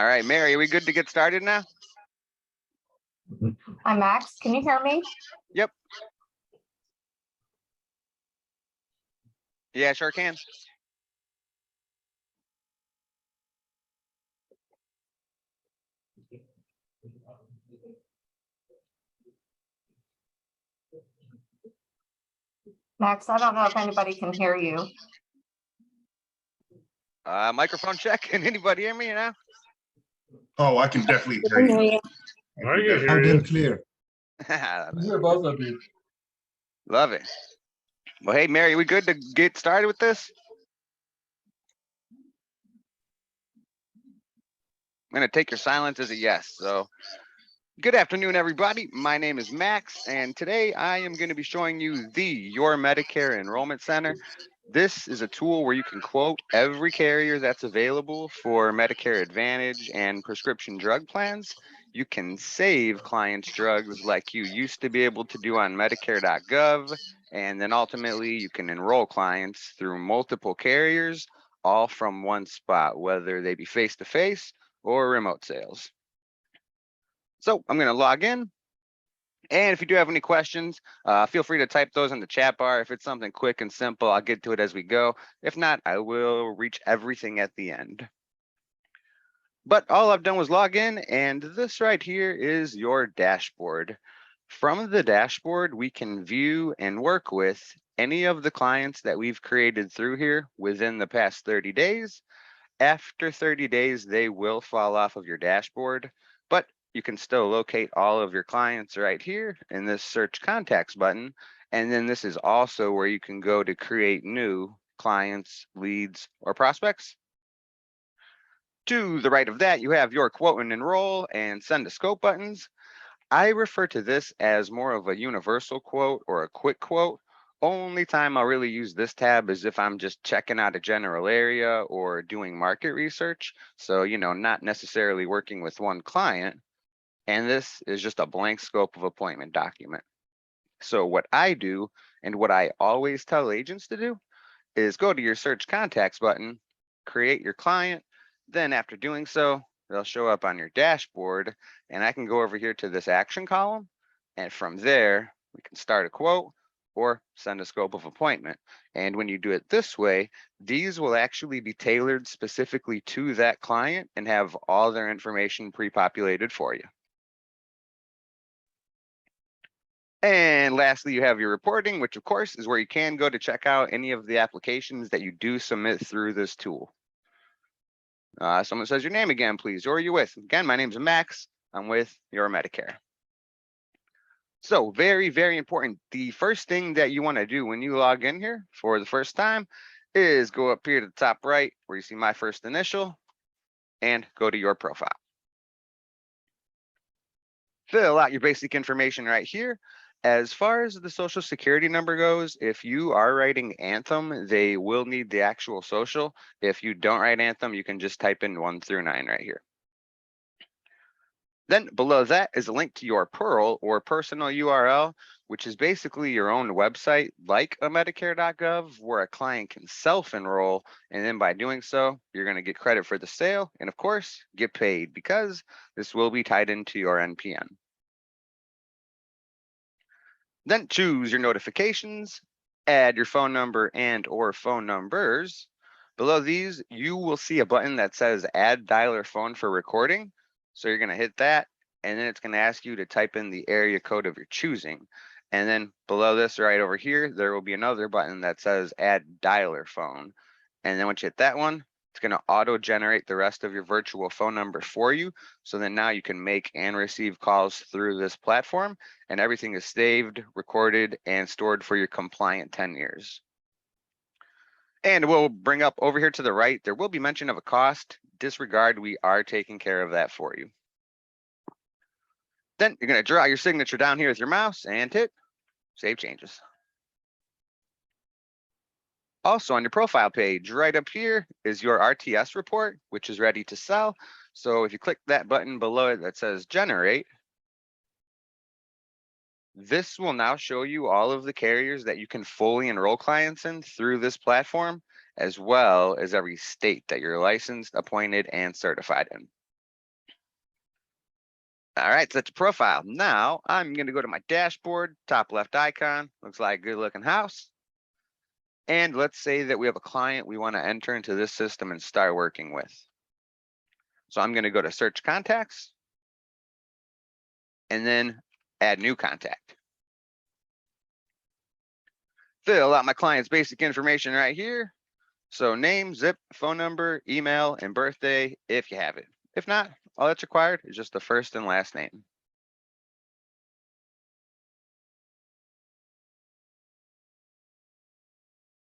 All right, Mary, are we good to get started now? Hi, Max. Can you hear me? Yep. Yeah, sure can. Max, I don't know if anybody can hear you. Microphone check. Can anybody hear me now? Oh, I can definitely hear you. I can hear Loud you. and clear. Hear both of you. Love it. Well, hey, Mary, we good to get started with this? I'm going to take your silence as a yes. So good afternoon, everybody. My name is Max, and today I am going to be showing you Your Medicare Enrollment Center. This is a tool where you can quote every carrier that's available for Medicare Advantage and prescription drug plans. You can save clients' drugs like you used to be able to do on Medicare.gov, and then ultimately you can enroll clients through multiple carriers, all from one spot, whether they be face-to-face or remote sales. So I'm going to log in. And if you do have any questions, feel free to type those in the chat bar. If it's something quick and simple, I'll get to it as we go. If not, I will reach everything at the end. But all I've done was log in, and this right here is your dashboard. From the dashboard, we can view and work with any of the clients that we've created through here within the past 30 days. After 30 days, they will fall off of your dashboard, but you can still locate all of your clients right here in this search contacts button. And then this is also where you can go to create new clients, leads, or prospects. To the right of that, you have your quote and enroll and send a scope buttons. I refer to this as more of a universal quote or a quick quote. Only time I'll really use this tab is if I'm just checking out a general area or doing market research. So, not necessarily working with one client. And this is just a blank scope of appointment document. So what I do and what I always tell agents to do is go to your search contacts button, create your client. Then after doing so, they'll show up on your dashboard, and I can go over here to this action column. And from there, we can start a quote or send a scope of appointment. And when you do it this way, these will actually be tailored specifically to that client and have all their information pre-populated for you. And lastly, you have your reporting, which of course is where you can go to check out any of the applications that you do submit through this tool. Someone says your name again, please. Who are you with? Again, my name's Max. I'm with Your Medicare. So very, very important. The first thing that you want to do when you log in here for the first time is go up here to the top right where you see my first initial and go to your profile. Fill out your basic information right here. As far as the social security number goes, if you are writing Anthem, they will need the actual social. If you don't write Anthem, you can just type in 1 through 9 right here. Then below that is a link to your Pearl or personal URL, which is basically your own website like a Medicare.gov where a client can self-enroll. And then by doing so, you're going to get credit for the sale and of course, get paid because this will be tied into your NPN. Then choose your notifications, add your phone number and or phone numbers. Below these, you will see a button that says add dialer phone for recording. So you're gonna hit that and then it's gonna ask you to type in the area code of your choosing. And then below this right over here, there will be another button that says add dialer phone. And then once you hit that one, it's going to auto generate the rest of your virtual phone number for you. So then now you can make and receive calls through this platform and everything is saved, recorded, and stored for your compliant 10 years. And we'll bring up over here to the right, there will be mention of a cost. Disregard, we are taking care of that for you. Then you're going to draw your signature down here with your mouse and hit save changes. Also on your profile page, right up here is your RTS report, which is ready to sell. So if you click that button below it that says generate, this will now show you all of the carriers that you can fully enroll clients in through this platform, as well as every state that you're licensed, appointed, and certified in. All right, set your profile. Now I'm going to go to my dashboard, top left icon. Looks like a good looking house. And let's say that we have a client we want to enter into this system and start working with. So I'm going to go to search contacts and then add new contact. Fill out my client's basic information right here. So name, zip, phone number, email, and birthday if you have it. If not, all that's required is just the first and last name.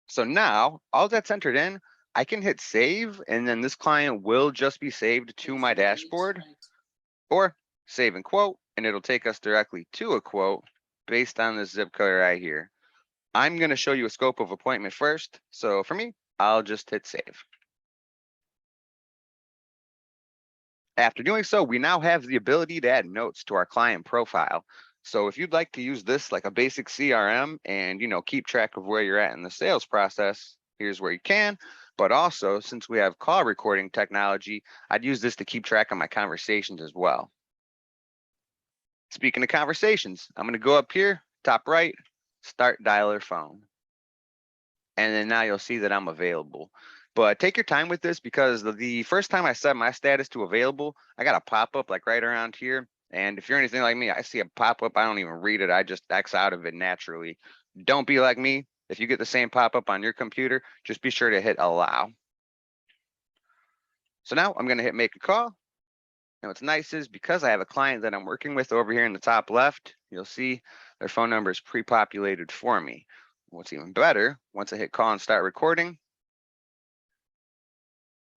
So now all that's entered in, I can hit save, and then this client will just be saved to my dashboard, or save and quote, and it'll take us directly to a quote based on this zip code right here. I'm going to show you a scope of appointment first. So for me, I'll just hit save. After doing so, we now have the ability to add notes to our client profile. So if you'd like to use this like a basic CRM and, keep track of where you're at in the sales process, here's where you can. But also, since we have call recording technology, I'd use this to keep track of my conversations as well. Speaking of conversations, I'm going to go up here, top right, start dialer phone. And then now you'll see that I'm available. But take your time with this, because the first time I set my status to available, I got a pop-up like right around here. And if you're anything like me, I see a pop-up, I don't even read it. I just X out of it naturally. Don't be like me. If you get the same pop-up on your computer, just be sure to hit allow. So now I'm going to hit make a call. And what's nice is, because I have a client that I'm working with over here in the top left, you'll see their phone number is pre-populated for me. What's even better, once I hit call and start recording,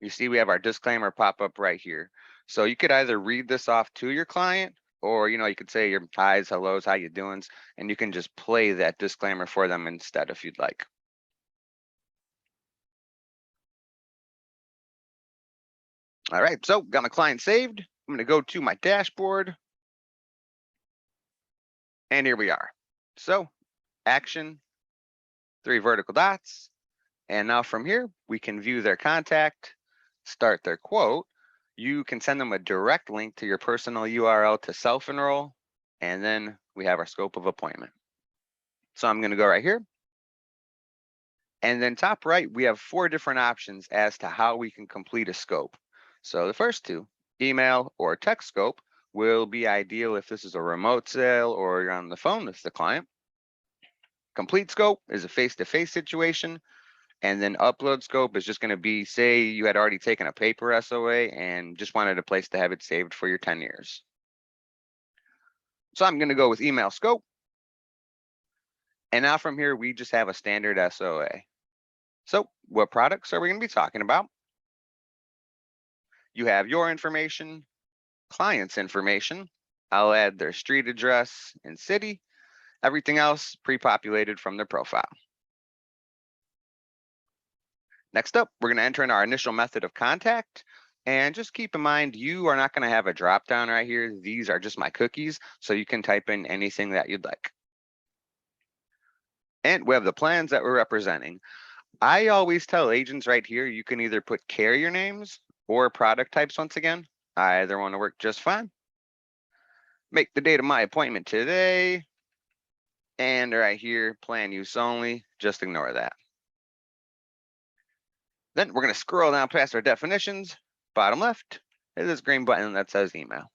you see we have our disclaimer pop up right here. So you could either read this off to your client, or you could say your hi's, hellos, how you doing, and you can just play that disclaimer for them instead if you'd like. All right, so got my client saved. I'm going to go to my dashboard. And here we are. So action, 3 vertical dots. And now from here, we can view their contact, start their quote. You can send them a direct link to your personal URL to self-enroll. And then we have our scope of appointment. So I'm going to go right here. And then top right, we have 4 different options as to how we can complete a scope. So the first 2, email or text scope, will be ideal if this is a remote sale or you're on the phone with the client. Complete scope is a face-to-face situation. And then upload scope is just going to be, say you had already taken a paper SOA and just wanted a place to have it saved for your 10 years. So I'm going to go with email scope. And now from here, we just have a standard SOA. So what products are we going to be talking about? You have your information, client's information. I'll add their street address and city. Everything else pre-populated from their profile. Next up, we're going to enter in our initial method of contact. And just keep in mind, you are not going to have a drop down right here. These are just my cookies, so you can type in anything that you'd like. And we have the plans that we're representing. I always tell agents right here, you can either put carrier names or product types once again. Either one will work just fine. Make the date of my appointment today. And right here, plan use only, just ignore that. Then we're going to scroll down past our definitions. Bottom left is this green button that says email.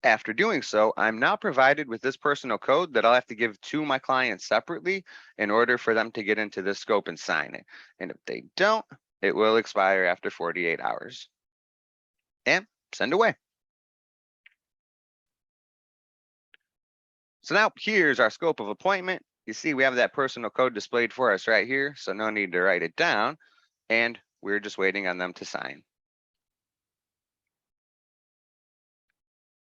After doing so, I'm now provided with this personal code that I'll have to give to my client separately in order for them to get into this scope and sign it. And if they don't, it will expire after 48 hours. And send away. So now here's our scope of appointment. You see we have that personal code displayed for us right here, so no need to write it down. And we're just waiting on them to sign.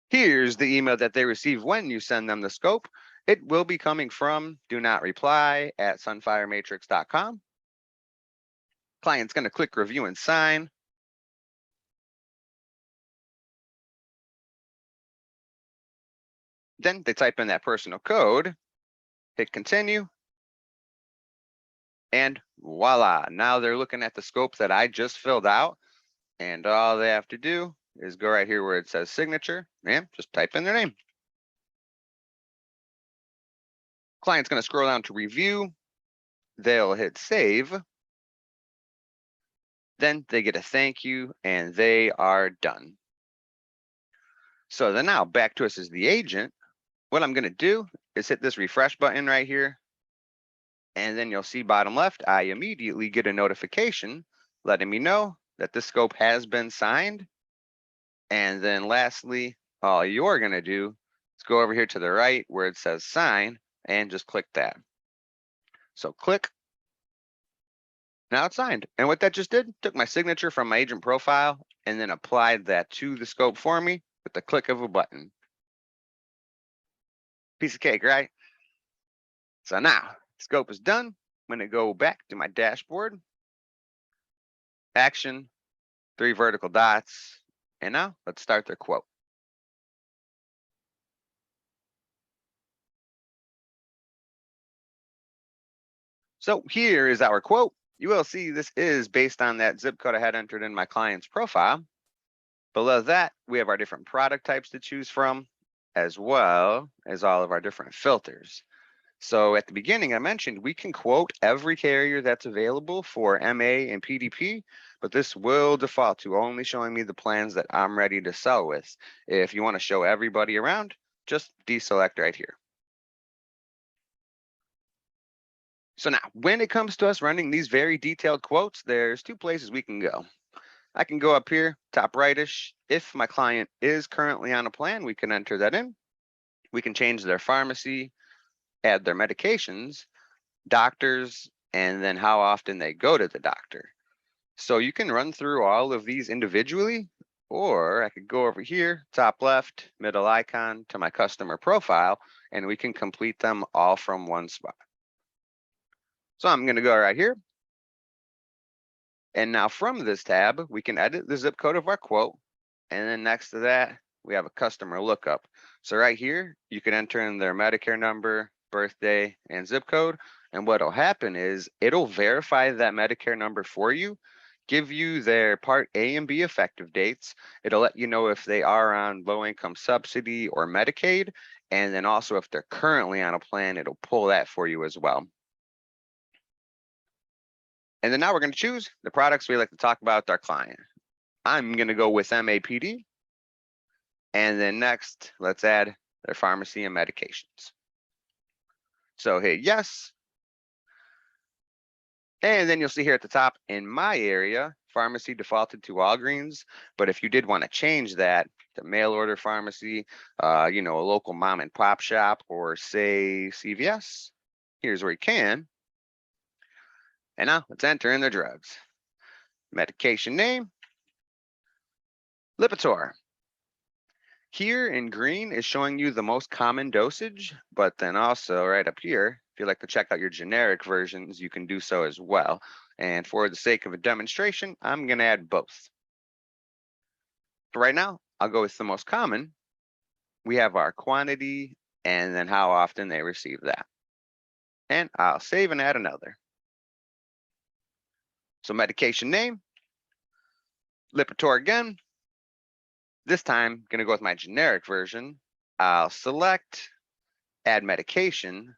Here's the email that they receive when you send them the scope. It will be coming from do-not-reply@sunfirematrix.com. Client's going to click review and sign. Then they type in that personal code, hit continue, and voila. Now they're looking at the scope that I just filled out, and all they have to do is go right here where it says signature and just type in their name. Client's going to scroll down to review. They'll hit save. Then they get a thank you and they are done. So then now back to us as the agent. What I'm going to do is hit this refresh button right here. And then you'll see bottom left, I immediately get a notification letting me know that the scope has been signed. And then lastly, all you're going to do is go over here to the right where it says sign and just click that. So click. Now it's signed. And what that just did, took my signature from my agent profile and then applied that to the scope for me with the click of a button. Piece of cake, right? So now scope is done. I'm going to go back to my dashboard. Action, 3 vertical dots. And now let's start their quote. So here is our quote. You will see this is based on that zip code I had entered in my client's profile. Below that, we have our different product types to choose from, as well as all of our different filters. So at the beginning, I mentioned we can quote every carrier that's available for MA and PDP, but this will default to only showing me the plans that I'm ready to sell with. If you want to show everybody around, just deselect right here. So now, when it comes to us running these very detailed quotes, there's 2 places we can go. I can go up here, top rightish. If my client is currently on a plan, we can enter that in. We can change their pharmacy, add their medications, doctors, and then how often they go to the doctor. So you can run through all of these individually, or I could go over here, top left, middle icon to my customer profile, and we can complete them all from one spot. So I'm going to go right here. And now from this tab, we can edit the zip code of our quote. And then next to that, we have a customer lookup. So right here, you can enter in their Medicare number, birthday, and zip code. And what'll happen is it'll verify that Medicare number for you, give you their Part A and B effective dates. It'll let you know if they are on low income subsidy or Medicaid. And then also if they're currently on a plan, it'll pull that for you as well. And then now we're going to choose the products we like to talk about with our client. I'm going to go with MAPD. And then next, let's add their pharmacy and medications. So hit yes. And then you'll see here at the top in my area, pharmacy defaulted to Walgreens. But if you did want to change that to mail order pharmacy, a local mom and pop shop, or say CVS, here's where you can. And now let's enter in their drugs. Medication name, Lipitor. Here in green is showing you the most common dosage, but then also right up here, if you'd like to check out your generic versions, you can do so as well. And for the sake of a demonstration, I'm going to add both. For right now, I'll go with the most common. We have our quantity and then how often they receive that. And I'll save and add another. So medication name, Lipitor again. This time, going to go with my generic version. I'll select, add medication,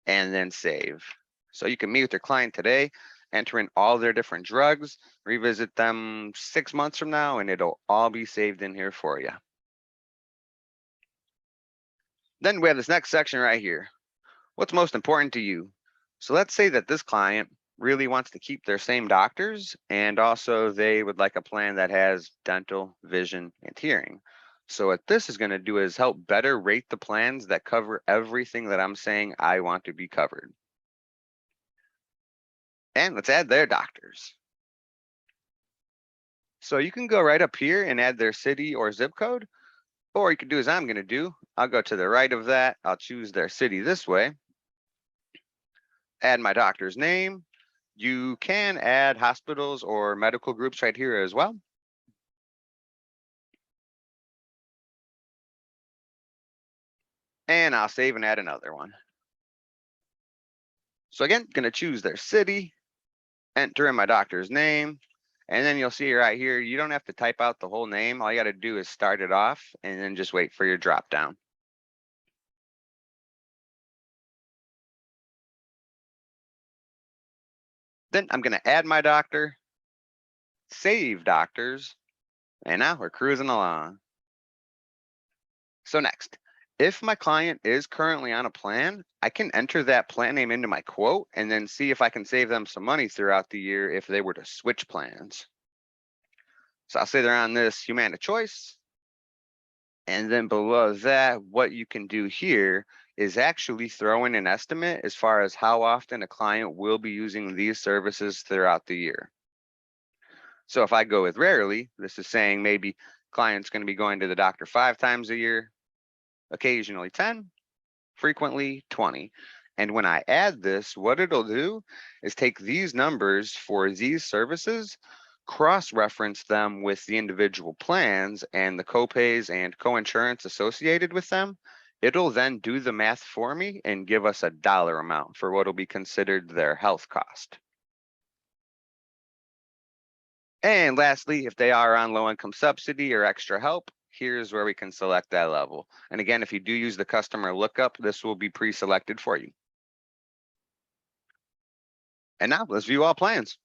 and then save. So you can meet with your client today, enter in all their different drugs, revisit them 6 months from now, and it'll all be saved in here for you. Then we have this next section right here. What's most important to you? So let's say that this client really wants to keep their same doctors, and also they would like a plan that has dental, vision, and hearing. So what this is going to do is help better rate the plans that cover everything that I'm saying I want to be covered. And let's add their doctors. So you can go right up here and add their city or zip code, or you can do as I'm going to do. I'll go to the right of that. I'll choose their city this way. Add my doctor's name. You can add hospitals or medical groups right here as well. And I'll save and add another one. So again, going to choose their city, enter in my doctor's name, And then you'll see right here, you don't have to type out the whole name. All you got to do is start it off and then just wait for your drop down. Then I'm going to add my doctor, save doctors, and now we're cruising along. So next, if my client is currently on a plan, I can enter that plan name into my quote and then see if I can save them some money throughout the year if they were to switch plans. So I'll say they're on this Humana Choice. And then below that, what you can do here is actually throw in an estimate as far as how often a client will be using these services throughout the year. So if I go with rarely, this is saying maybe client's going to be going to the doctor 5 times a year, occasionally 10, frequently 20. And when I add this, what it'll do is take these numbers for these services, cross-reference them with the individual plans and the copays and coinsurance associated with them. It'll then do the math for me and give us a dollar amount for what will be considered their health cost. And lastly, if they are on low income subsidy or extra help, here's where we can select that level. And again, if you do use the customer lookup, this will be pre-selected for you. And now let's view all plans.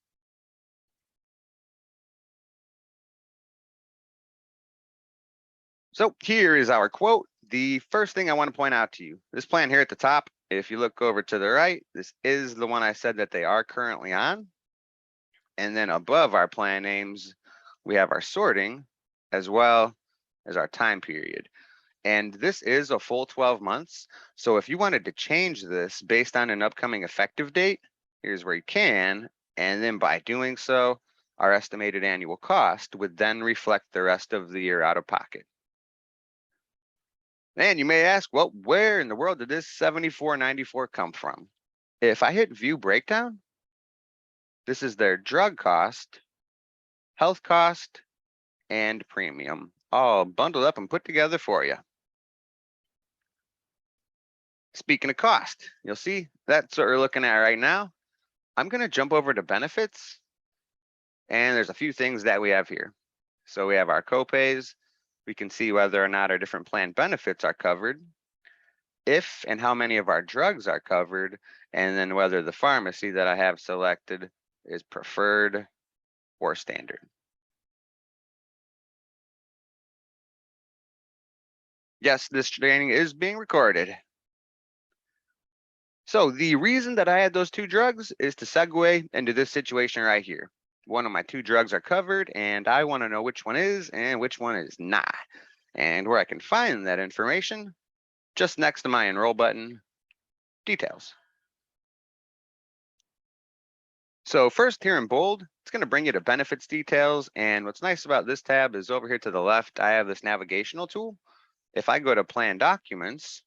So here is our quote. The first thing I want to point out to you, this plan here at the top, if you look over to the right, this is the one I said that they are currently on. And then above our plan names, we have our sorting as well as our time period. And this is a full 12 months. So if you wanted to change this based on an upcoming effective date, here's where you can. And then by doing so, our estimated annual cost would then reflect the rest of the year out of pocket. And you may ask, well, where in the world did this $74.94 come from? If I hit view breakdown, this is their drug cost, health cost, and premium, all bundled up and put together for you. Speaking of cost, you'll see that's what we're looking at right now. I'm going to jump over to benefits, and there's a few things that we have here. So we have our copays. We can see whether or not our different plan benefits are covered, if and how many of our drugs are covered, and then whether the pharmacy that I have selected is preferred or standard. Yes, this training is being recorded. So the reason that I had those 2 drugs is to segue into this situation right here. One of my 2 drugs are covered and I want to know which one is and which one is not. And where I can find that information, just next to my enroll button, details. So first here in bold, it's going to bring you to benefits details. And what's nice about this tab is over here to the left, I have this navigational tool. If I go to plan documents,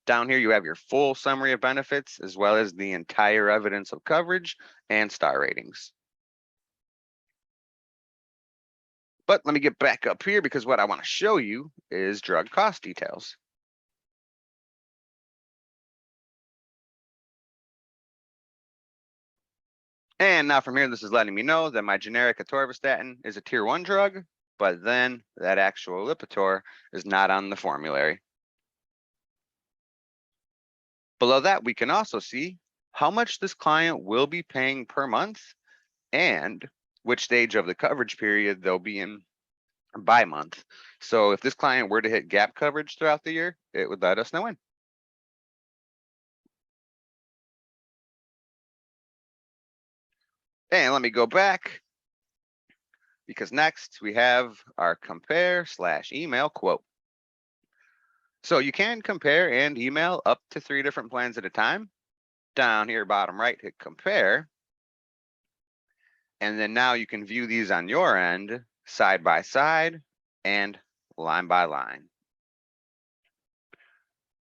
down here you have your full summary of benefits as well as the entire evidence of coverage and star ratings. But let me get back up here because what I want to show you is drug cost details. And now from here, this is letting me know that my generic atorvastatin is a tier 1 drug, but then that actual Lipitor is not on the formulary. Below that, we can also see how much this client will be paying per month and which stage of the coverage period they'll be in by month. So if this client were to hit gap coverage throughout the year, it would let us know when. And let me go back because next we have our compare/email quote. So you can compare and email up to 3 different plans at a time. Down here, bottom right, hit compare. And then now you can view these on your end, side by side and line by line.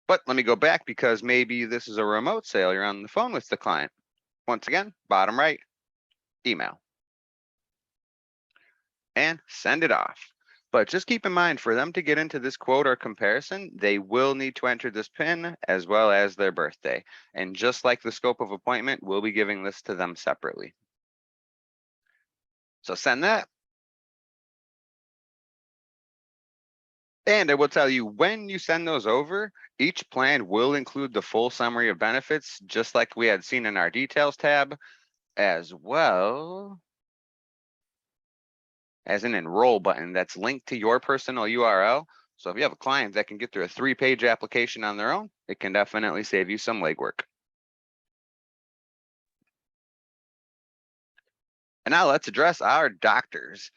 But let me go back because maybe this is a remote sale. You're on the phone with the client. Once again, bottom right, email. And send it off. But just keep in mind, for them to get into this quote or comparison, they will need to enter this PIN as well as their birthday. And just like the scope of appointment, we'll be giving this to them separately. So send that. And I will tell you, when you send those over, each plan will include the full summary of benefits, just like we had seen in our details tab, as well as an enroll button that's linked to your personal URL. So if you have a client that can get through a 3-page application on their own, it can definitely save you some legwork. And now let's address our doctors.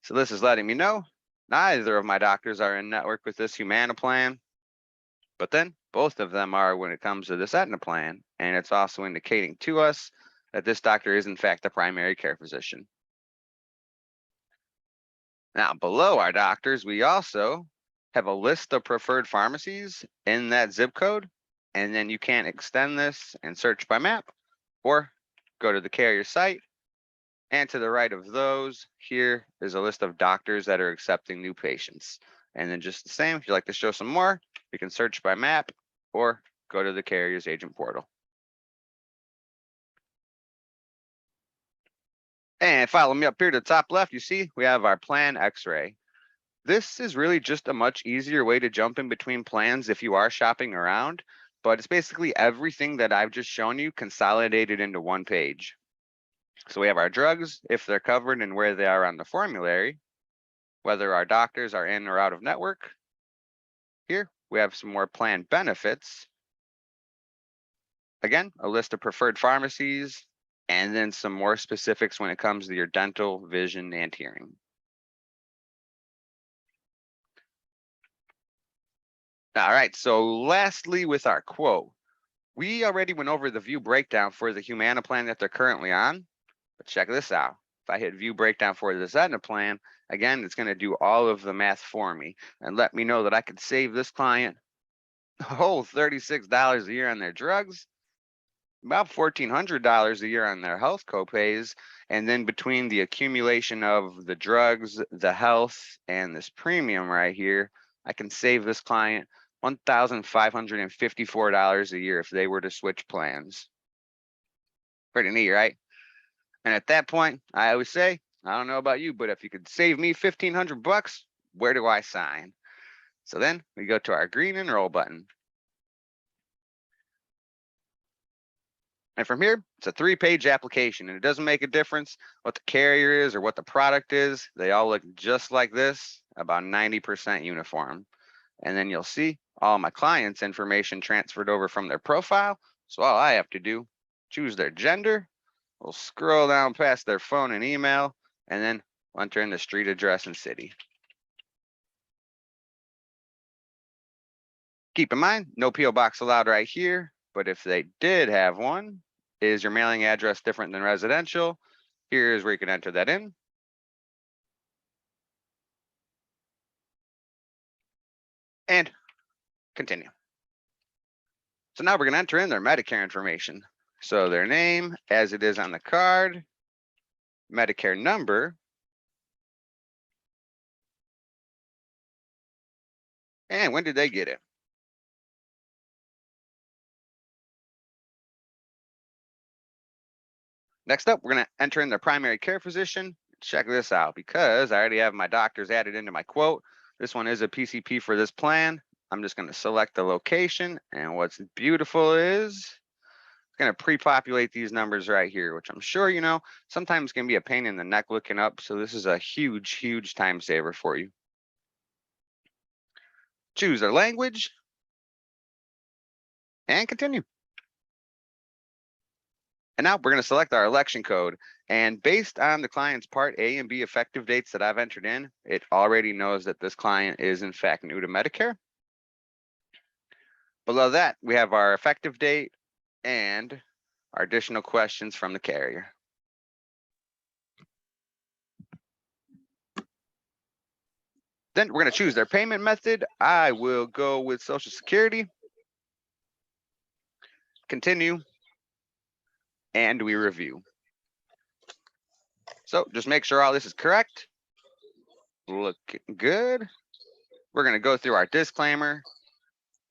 So this is letting me know neither of my doctors are in network with this Humana plan, but then both of them are when it comes to this Aetna plan. And it's also indicating to us that this doctor is in fact the primary care physician. Now below our doctors, we also have a list of preferred pharmacies in that zip code. And then you can extend this and search by map or go to the carrier site. And to the right of those, here is a list of doctors that are accepting new patients. And then just the same, if you'd like to show some more, you can search by map or go to the carrier's agent portal. And follow me up here to the top left, you see we have our plan X-ray. This is really just a much easier way to jump in between plans if you are shopping around, but it's basically everything that I've just shown you consolidated into one page. So we have our drugs, if they're covered and where they are on the formulary, whether our doctors are in or out of network. Here we have some more plan benefits. Again, a list of preferred pharmacies, and then some more specifics when it comes to your dental, vision, and hearing. All right, so lastly with our quote, we already went over the view breakdown for the Humana plan that they're currently on, but check this out. If I hit view breakdown for this Aetna plan, again, it's gonna do all of the math for me and let me know that I could save this client a whole $36 a year on their drugs, about $1,400 a year on their health copays, and then between the accumulation of the drugs, the health, and this premium right here, I can save this client $1,554 a year if they were to switch plans. Pretty neat, right? And at that point, I always say, I don't know about you, but if you could save me 1,500 bucks, where do I sign? So then we go to our green enroll button. And from here, it's a 3-page application, and it doesn't make a difference what the carrier is or what the product is. They all look just like this, about 90% uniform. And then you'll see all my clients' information transferred over from their profile. So all I have to do, choose their gender. We'll scroll down past their phone and email, and then enter in the street address and city. Keep in mind, no PO box allowed right here, but if they did have one, is your mailing address different than residential? Here's where you can enter that in. And continue. So now we're going to enter in their Medicare information. So their name, as it is on the card, Medicare number, and when did they get it? Next up, we're going to enter in their primary care physician. Check this out, because I already have my doctors added into my quote. This one is a PCP for this plan. I'm just going to select the location, and what's beautiful is it's going to pre-populate these numbers right here, which I'm sure you know sometimes can be a pain in the neck looking up. So this is a huge time saver for you. Choose their language and continue. And now we're going to select our election code. And based on the client's Part A and B effective dates that I've entered in, it already knows that this client is in fact new to Medicare. Below that, we have our effective date and our additional questions from the carrier. Then we're going to choose their payment method. I will go with Social Security. Continue. And we review. So just make sure all this is correct. Looking good. We're going to go through our disclaimer,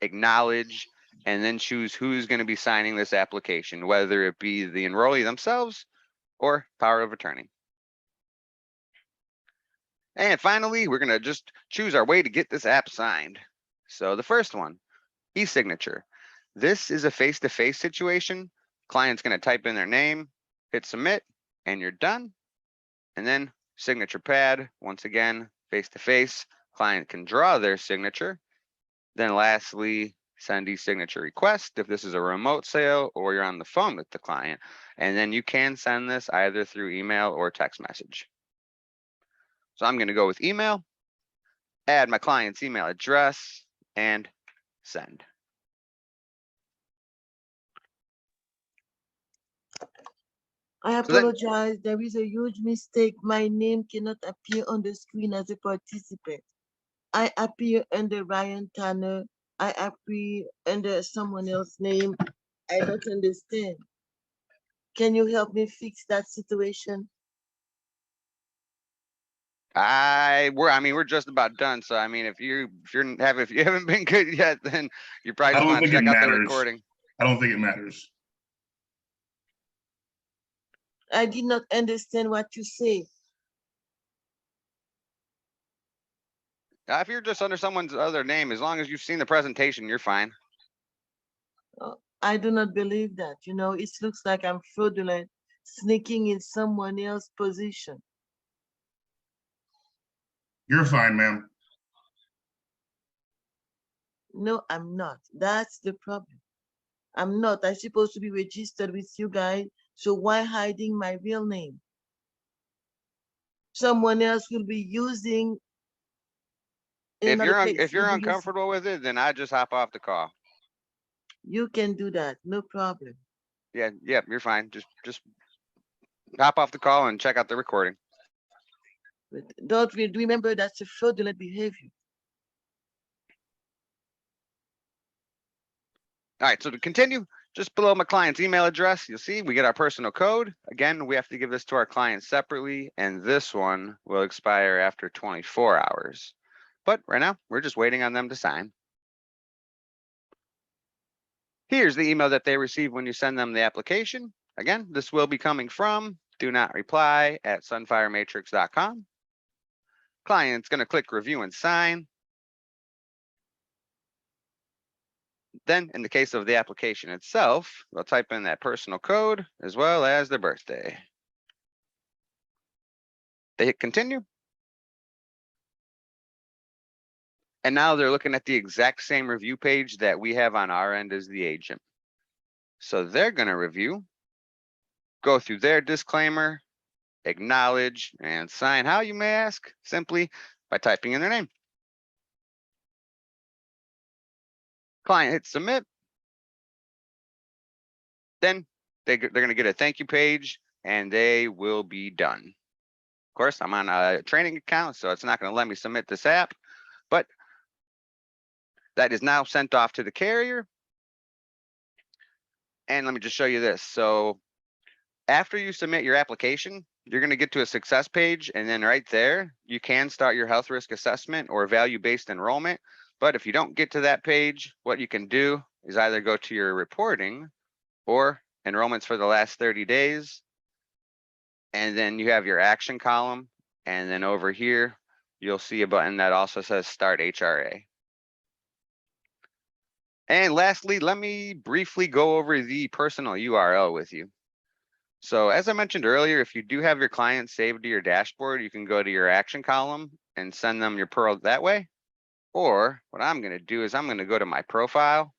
acknowledge, and then choose who's going to be signing this application, whether it be the enrollee themselves or power of attorney. And finally, we're gonna just choose our way to get this app signed. So the first one, e-signature. This is a face-to-face situation. Client's gonna type in their name, hit submit, and you're done. And then signature pad, once again, face-to-face. Client can draw their signature. Then lastly, send e-signature request if this is a remote sale or you're on the phone with the client. And then you can send this either through email or text message. So I'm gonna go with email, add my client's email address, and send. I So then, apologize. There is a huge mistake. My name cannot appear on the screen as a participant. I appear under Ryan Tanner. I appear under someone else's name. I don't understand. Can you help me fix that situation? we're just about done. So I mean, if you haven't been good yet, then you probably I just don't want to think it check out the matters. recording. I don't think it matters. I did not understand what you say. If you're just under someone's other name, as long as you've seen the presentation, you're fine. I do not believe that. You know, it looks like I'm fraudulent, sneaking in someone else's position. You're fine, ma'am. No, I'm not. That's the problem. I'm not. I'm supposed to be registered with you guys. So why hiding my real name? Someone else will be using. If another place you're will be using- uncomfortable with it, then I just hop off the call. You can do that. No problem. Yeah, you're fine. Just hop off the call and check out the recording. But don't remember that's a fraudulent behavior. All right, so to continue, just below my client's email address, you'll see we get our personal code. Again, we have to give this to our client separately, and this one will expire after 24 hours. But right now, we're just waiting on them to sign. Here's the email that they receive when you send them the application. Again, this will be coming from do-not-reply@sunfirematrix.com. Client's going to click review and sign. Then, in the case of the application itself, they'll type in that personal code as well as their birthday. They hit continue. And now they're looking at the exact same review page that we have on our end as the agent. So they're going to review, go through their disclaimer, acknowledge, and sign. How, you may ask? Simply by typing in their name. Client hits submit. Then they're going to get a thank you page and they will be done. Of course, I'm on a training account, so it's not going to let me submit this app, but that is now sent off to the carrier. And let me just show you this. So after you submit your application, you're going to get to a success page, and then right there, you can start your health risk assessment or value-based enrollment. But if you don't get to that page, what you can do is either go to your reporting or enrollments for the last 30 days. And then you have your action column. And then over here, you'll see a button that also says Start HRA. And lastly, let me briefly go over the personal URL with you. So as I mentioned earlier, if you do have your client saved to your dashboard, you can go to your action column and send them your Pearl that way. Or what I'm going to do is I'm going to go to my profile.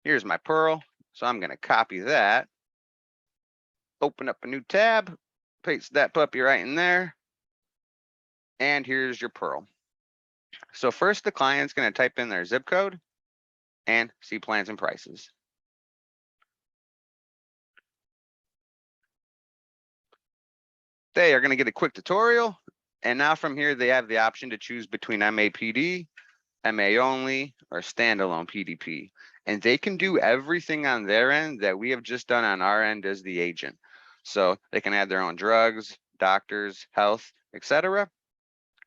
Here's my Pearl. So I'm going to copy that, open up a new tab, paste that puppy right in there. And here's your Pearl. So first, the client's going to type in their zip code and see plans and prices. They are going to get a quick tutorial. And now from here, they have the option to choose between MAPD, MA only, or standalone PDP. And they can do everything on their end that we have just done on our end as the agent. So they can add their own drugs, doctors, health, etc.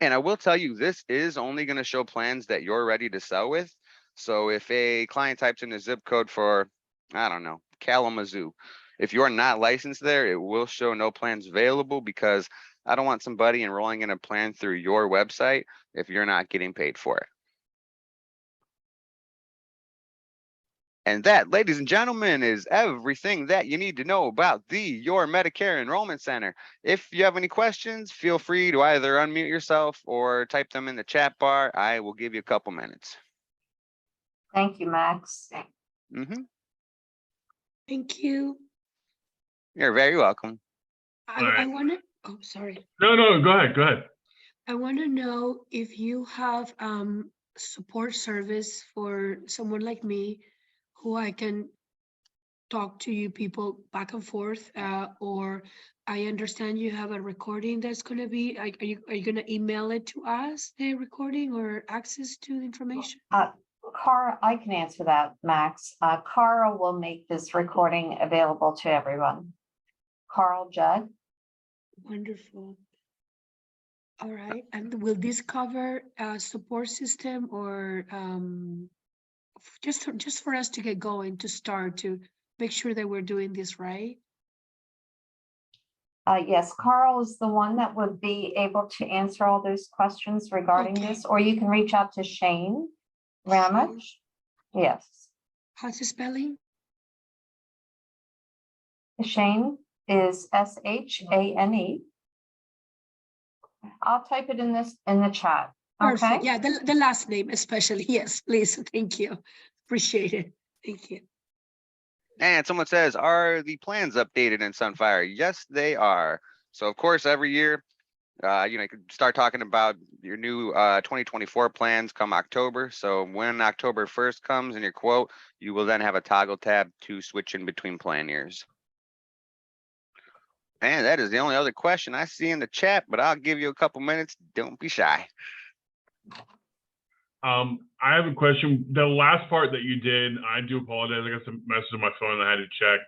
And I will tell you, this is only going to show plans that you're ready to sell with. So if a client types in a zip code for, I don't know, Kalamazoo, if you're not licensed there, it will show no plans available because I don't want somebody enrolling in a plan through your website if you're not getting paid for it. And that, ladies and gentlemen, is everything that you need to know about the Your Medicare Enrollment Center. If you have any questions, feel free to either unmute yourself or type them in the chat bar. I will give you a couple minutes. Thank you, Max. Thank you. You're very welcome. I Alright. want to, oh, sorry. No, go ahead. I want to know if you have support service for someone like me who I can talk to you people back and forth, or I understand you have a recording that's going to be, are you going to email it to us, the recording, or access to the information? Cara, I can answer that, Max. Cara will make this recording available to everyone. Carl Judd. Wonderful. All right, and will this cover a support system, or just for us to get going, to start, to make sure that we're doing this right? Yes, Carl is the one that would be able to answer all those questions regarding Okay. this, or you can reach out to Shane Ramage. Yes, How's the spelling? Shane is Shane. I'll type it in the chat. Okay. Perfect. Yeah, the last name especially. Yes, please. Thank you. Appreciate it. Thank you. And someone says, are the plans updated in SunFire? Yes, they are. So of course, every year, you can start talking about your new 2024 plans come October. So when October 1st comes in your quote, you will then have a toggle tab to switch in between plan years. And that is the only other question I see in the chat, but I'll give you a couple minutes. Don't be shy. I have a question. The last part that you did, I do apologize. I got some message on my phone that I had to check.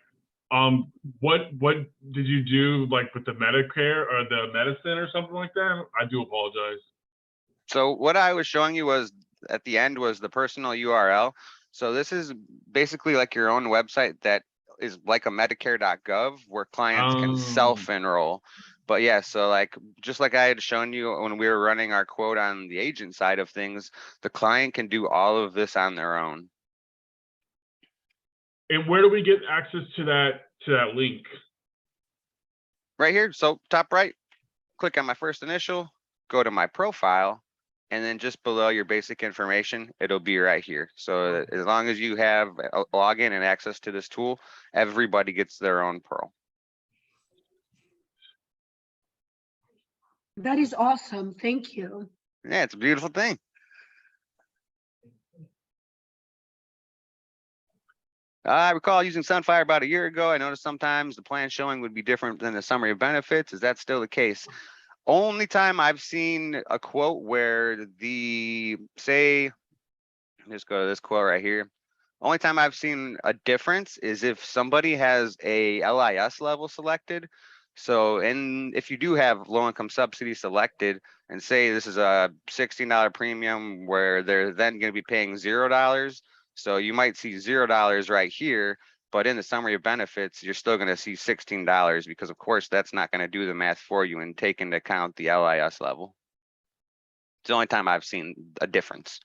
What did you do, like with the Medicare or the medicine or something like that? I do apologize. So what I was showing you was at the end was the personal URL. So this is basically like your own website that is like a Medicare.gov where clients can self-enroll. But yeah, so like just like I had shown you when we were running our quote on the agent side of things, the client can do all of this on their own. And where do we get access to that link? Right here. So top right, click on my first initial, go to my profile, and then just below your basic information, it'll be right here. So as long as you have a login and access to this tool, everybody gets their own Pearl. That is awesome. Thank you. Yeah, it's a beautiful thing. I recall using SunFire about a year ago. I noticed sometimes the plan showing would be different than the summary of benefits. Is that still the case? Only time I've seen a quote where just go to this quote right here. Only time I've seen a difference is if somebody has a LIS level selected. So, and if you do have low income subsidy selected and say this is a $16 premium where they're then going to be paying $0. So you might see $0 right here, but in the summary of benefits, you're still going to see $16 because of course that's not going to do the math for you and take into account the LIS level. It's the only time I've seen a difference.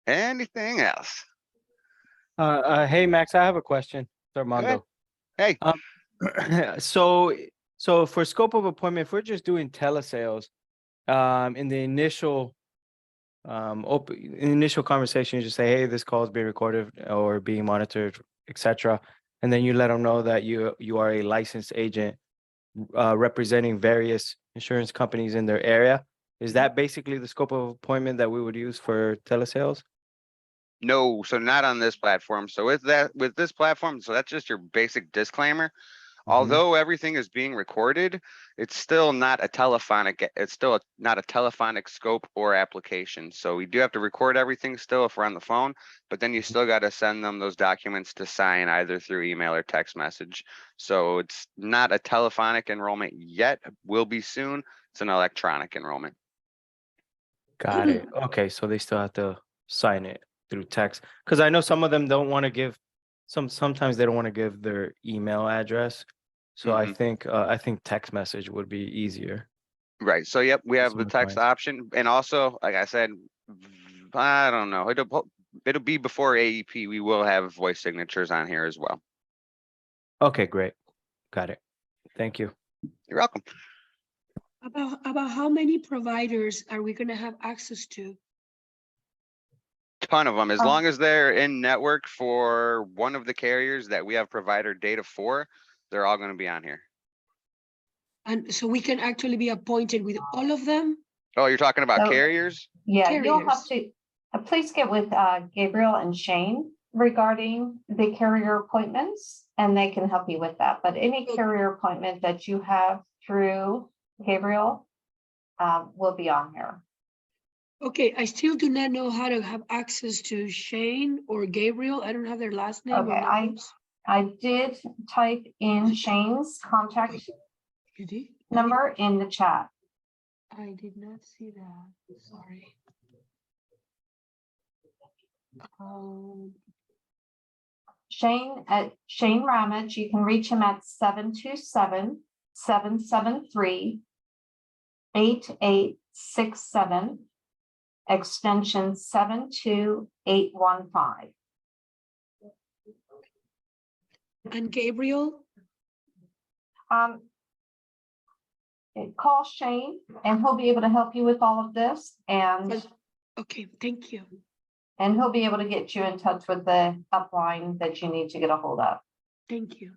Anything else? Hey Max, I have a question, Armando. Hey, So for scope of appointment, if we're just doing telesales, in the initial initial conversation, you just say, hey, this call is being recorded or being monitored, etc. And then you let them know that you are a licensed agent representing various insurance companies in their area. Is that basically the scope of appointment that we would use for telesales? no, so not on this platform. So with this platform, so that's just your basic disclaimer. Although everything is being recorded, it's still not a telephonic scope or application. So we do have to record everything still if we're on the phone, but then you still got to send them those documents to sign either through email or text message. So it's not a telephonic enrollment yet, will be soon. It's an electronic enrollment. Got it. Okay, so they still have to sign it through text, because I know some of them don't want to give, sometimes they don't want to give their email address. So I think text message would be easier. Right. So, yep, we have the Smooth text lines. option. And also, like I said, I don't know. It'll be before AEP. We will have voice signatures on here as well. Okay, great. Got it. Thank you. You're welcome. About how many providers are we gonna have access to? Ton of them. As Oh. long as they're in network for one of the carriers that we have provider data for, they're all going to be on here. And so we can actually be appointed with all of them? Oh, you're talking about So- carriers? Yeah, you'll have Carriers. to, please get with Gabriel and Shane regarding the carrier appointments, and they can help you with that. But any carrier appointment that you have through Gabriel will be on here. Okay, I still do not know how to have access to Shane or Gabriel. I don't have their last name or Okay, numbers. I did type in Shane's contact You did? number in the chat. I did not see that, sorry. Shane Ramage, you can reach him at 727-773-8867, extension 72815. And Gabriel? Call Shane and he'll be able to help you with all of this, and Okay, thank you. he'll be able to get you in touch with the upline that you need to get a hold of. Thank you.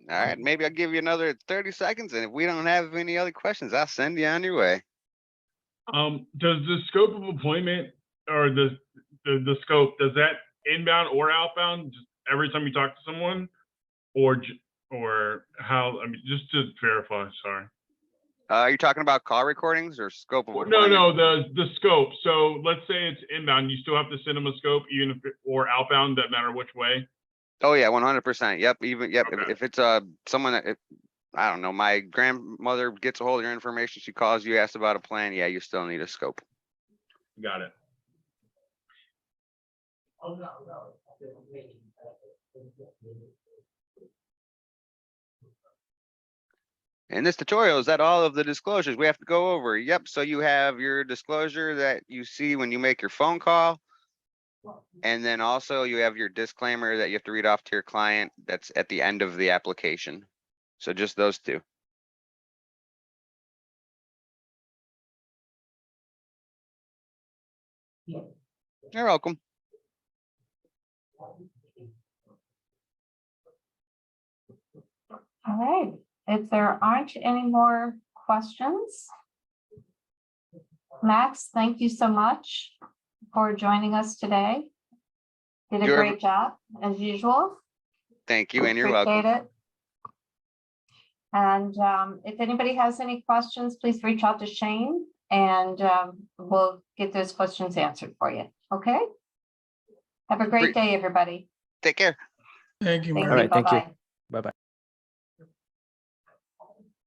All right. Maybe I'll give you another 30 seconds. And if we don't have any other questions, I'll send you on your way. Does the scope of appointment or the scope, does that inbound or outbound just every time you talk to someone, or how? I mean, just to verify. Sorry. Are you talking about call recordings or scope of No, appointment? the scope. So let's say it's inbound, you still have to send them a scope, even if or outbound, that matter which way. Oh yeah, 100%. Yep. Yep. Okay. If it's someone that I don't know, my grandmother gets a hold of your information, she calls you, asks about a plan. Yeah, you still need a scope. Got it. In this tutorial, is that all of the disclosures we have to go over? Yep. So you have your disclosure that you see when you make your phone call. And then also you have your disclaimer that you have to read off to your client. That's at the end of the application. So just those two. You're welcome. All right, if there aren't any more questions, Max, thank you so much for joining us today. Did a You're- great job as usual. Thank you, and you're welcome. Appreciate it. And if anybody has any questions, please reach out to Shane and we'll get those questions answered for you. Okay? Have a great day, everybody. Take care. Thank you. Thank All you. right, thank you. Bye-bye.